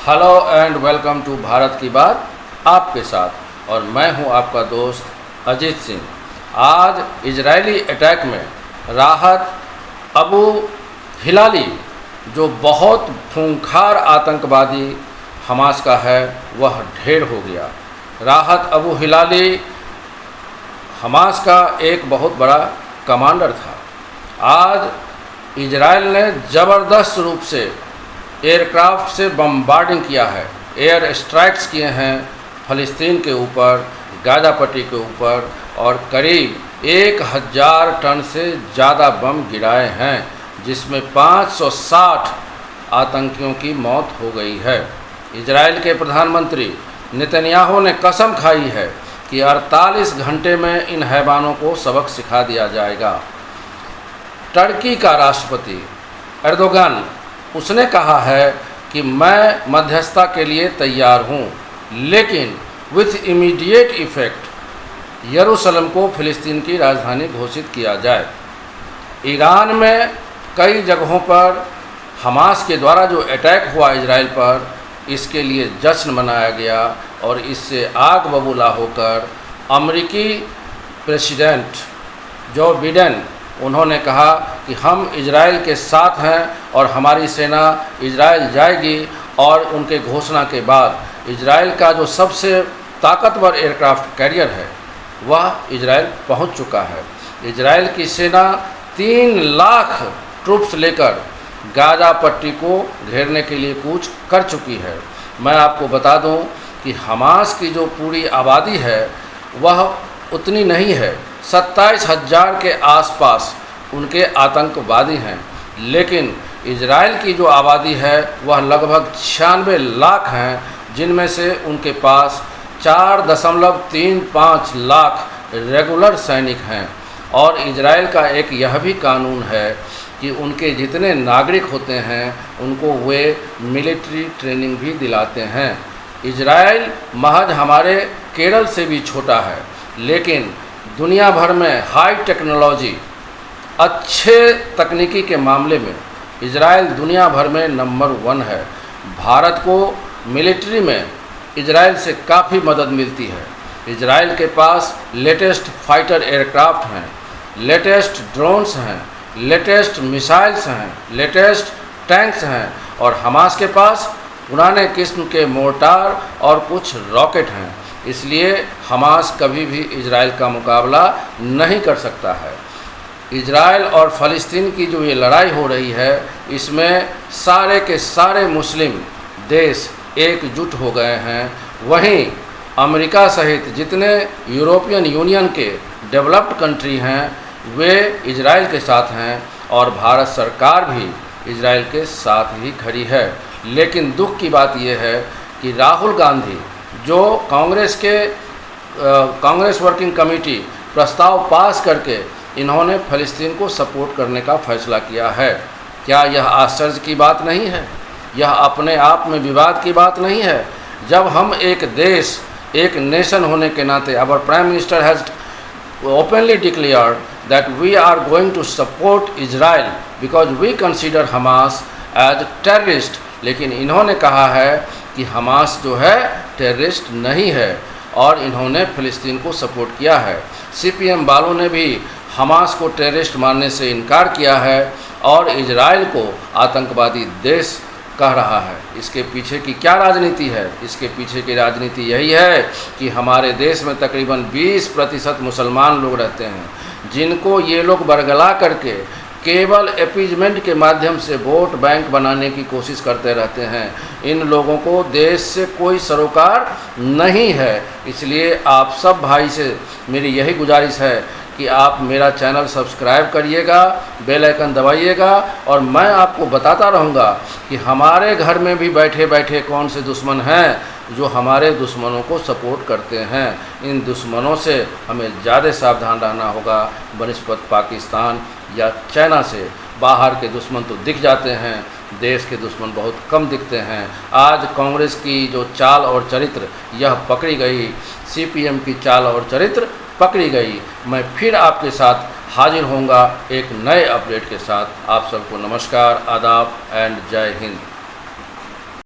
Hello and welcome to Bharat की बात आपके साथ, और मैं हूं आपका दोस्त अजीत सिंह। आज इजरायली अटैक में राहत अबू हिलाली, जो बहुत खूंखार आतंकवादी हमास का है, वह ढेर हो गया। राहत अबू हिलाली हमास का एक बहुत बड़ा कमांडर था। आज इजराइल ने ज़बरदस्त रूप से एयरक्राफ्ट से बम्बार्डिंग किया है, एयर स्ट्राइक्स किए हैं फ़लस्तीन के ऊपर, गाज़ा पट्टी के ऊपर, और करीब 1000 टन से ज़्यादा बम गिराए हैं, जिसमें 560 आतंकियों की मौत हो गई है। इजराइल के प्रधानमंत्री नेतन्याहू ने कसम खाई है कि 48 घंटे में इन हैवानों को सबक सिखा दिया जाएगा। टर्की का राष्ट्रपति एर्दोगान, उसने कहा है कि मैं मध्यस्थता के लिए तैयार हूँ, लेकिन विथ इमीडिएट इफ़ेक्ट यरूशलेम को फ़िलिस्तीन की राजधानी घोषित किया जाए। ईरान में कई जगहों पर हमास के द्वारा जो अटैक हुआ इजराइल पर, इसके लिए जश्न मनाया गया, और इससे आग बबूला होकर अमेरिकी प्रेसिडेंट जो बिडेन, उन्होंने कहा कि हम इजराइल के साथ हैं और हमारी सेना इजराइल जाएगी। और उनके घोषणा के बाद इजराइल का जो सबसे ताकतवर एयरक्राफ्ट कैरियर है, वह इजराइल पहुंच चुका है। इजराइल की सेना 3 लाख ट्रूप्स लेकर गाज़ा पट्टी को घेरने के लिए कूच कर चुकी है। मैं आपको बता दूं कि हमास की जो पूरी आबादी है, वह उतनी नहीं है। 27,000 के आसपास उनके आतंकवादी हैं, लेकिन इजराइल की जो आबादी है वह लगभग 96 लाख हैं, जिनमें से उनके पास 4.35 लाख रेगुलर सैनिक हैं। और इजराइल का एक यह भी कानून है कि उनके जितने नागरिक होते हैं उनको वे मिलिट्री ट्रेनिंग भी दिलाते हैं। इजराइल महज हमारे केरल से भी छोटा है, लेकिन दुनिया भर में हाई टेक्नोलॉजी, अच्छे तकनीकी के मामले में इजराइल दुनिया भर में नंबर 1 है। भारत को मिलिट्री में इजराइल से काफ़ी मदद मिलती है। इजराइल के पास लेटेस्ट फाइटर एयरक्राफ्ट हैं, लेटेस्ट ड्रोन्स हैं, लेटेस्ट मिसाइल्स हैं, लेटेस्ट टैंक्स हैं, और हमास के पास पुराने किस्म के मोर्टार और कुछ रॉकेट हैं। इसलिए हमास कभी भी इजराइल का मुकाबला नहीं कर सकता है। इजराइल और फ़लस्तीन की जो ये लड़ाई हो रही है, इसमें सारे के सारे मुस्लिम देश एकजुट हो गए हैं। वहीं अमेरिका सहित जितने यूरोपियन यूनियन के डेवलप्ड कंट्री हैं, वे इजराइल के साथ हैं, और भारत सरकार भी इजराइल के साथ ही खड़ी है। लेकिन दुख की बात यह है कि राहुल गांधी, जो कांग्रेस वर्किंग कमेटी प्रस्ताव पास करके इन्होंने फ़लस्तीन को सपोर्ट करने का फैसला किया है। क्या यह आश्चर्य की बात नहीं है? यह अपने आप में विवाद की बात नहीं है? जब हम एक देश, एक नेशन होने के नाते, our prime minister has openly declared that we are going to support Israel because we consider Hamas as terrorist, लेकिन इन्होंने कहा है कि हमास जो है टेररिस्ट नहीं है, और इन्होंने फ़लस्तीन को सपोर्ट किया है। CPM वालों ने भी हमास को टेररिस्ट मानने से इनकार किया है, और इजराइल को आतंकवादी देश कह रहा है। इसके पीछे की क्या राजनीति है? इसके पीछे की राजनीति यही है कि हमारे देश में तकरीबन 20% मुसलमान लोग रहते हैं, जिनको ये लोग बरगला करके केवल अपीजमेंट के माध्यम से वोट बैंक बनाने की कोशिश करते रहते हैं। इन लोगों को देश से कोई सरोकार नहीं है। इसलिए आप सब भाई से मेरी यही गुजारिश है कि आप मेरा चैनल सब्सक्राइब करिएगा, बेल आइकन दबाइएगा, और मैं आपको बताता रहूँगा कि हमारे घर में भी बैठे बैठे कौन से दुश्मन हैं जो हमारे दुश्मनों को सपोर्ट करते हैं। इन दुश्मनों से हमें ज़्यादा सावधान रहना होगा बनिस्बत पाकिस्तान या चाइना से। बाहर के दुश्मन तो दिख जाते हैं, देश के दुश्मन बहुत कम दिखते हैं। आज कांग्रेस की जो चाल और चरित्र यह पकड़ी गई, CPM की चाल और चरित्र पकड़ी गई। मैं फिर आपके साथ हाजिर होऊंगा एक नए अपडेट के साथ। आप सबको नमस्कार, आदाब एंड जय हिंद।